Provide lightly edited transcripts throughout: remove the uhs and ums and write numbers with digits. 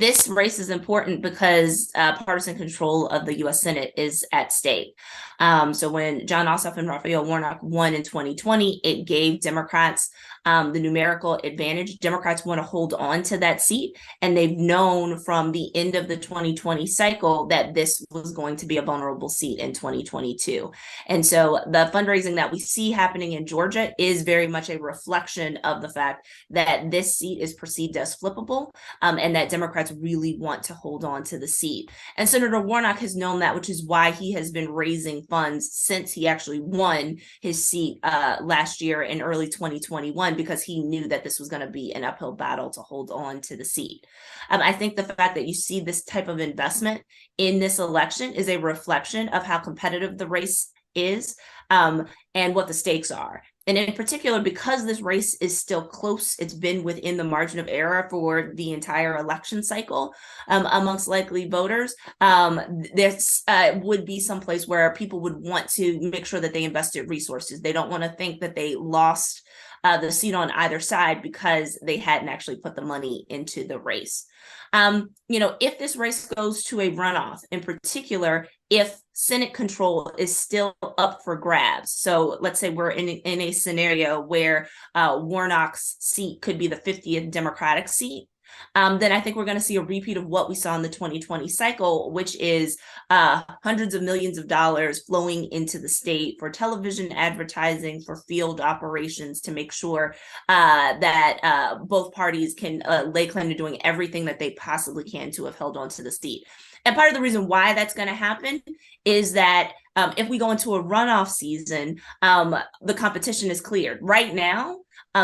This race is important because partisan control of the U.S. Senate is at stake. So when John Ossoff and Raphael Warnock won in 2020, it gave Democrats the numerical advantage. Democrats want to hold on to that seat, and they've known from the end of the 2020 cycle that this was going to be a vulnerable seat in 2022. And so the fundraising that we see happening in Georgia is very much a reflection of the fact that this seat is perceived as flippable, and that Democrats really want to hold on to the seat. And Senator Warnock has known that, which is why he has been raising funds since he actually won his seat last year in early 2021, because he knew that this was going to be an uphill battle to hold on to the seat. I think the fact that you see this type of investment in this election is a reflection of how competitive the race is, and what the stakes are. And in particular, because this race is still close, it's been within the margin of error for the entire election cycle amongst likely voters. This would be someplace where people would want to make sure that they invested resources. They don't want to think that they lost the seat on either side because they hadn't actually put the money into the race. If this race goes to a runoff, in particular, if Senate control is still up for grabs. So let's say we're in a scenario where Warnock's seat could be the 50th Democratic seat. Then I think we're going to see a repeat of what we saw in the 2020 cycle, which is hundreds of millions of dollars flowing into the state for television advertising, for field operations, to make sure that both parties can lay claim to doing everything that they possibly can to have held on to the seat. And part of the reason why that's going to happen is that if we go into a runoff season, the competition is cleared. Right now,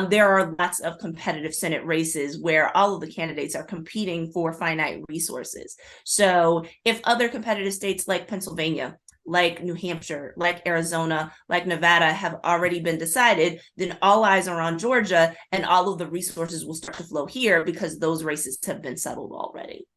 there are lots of competitive Senate races where all of the candidates are competing for finite resources. So if other competitive states like Pennsylvania, like New Hampshire, like Arizona, like Nevada have already been decided, then all eyes are on Georgia, and all of the resources will start to flow here because those races have been settled already.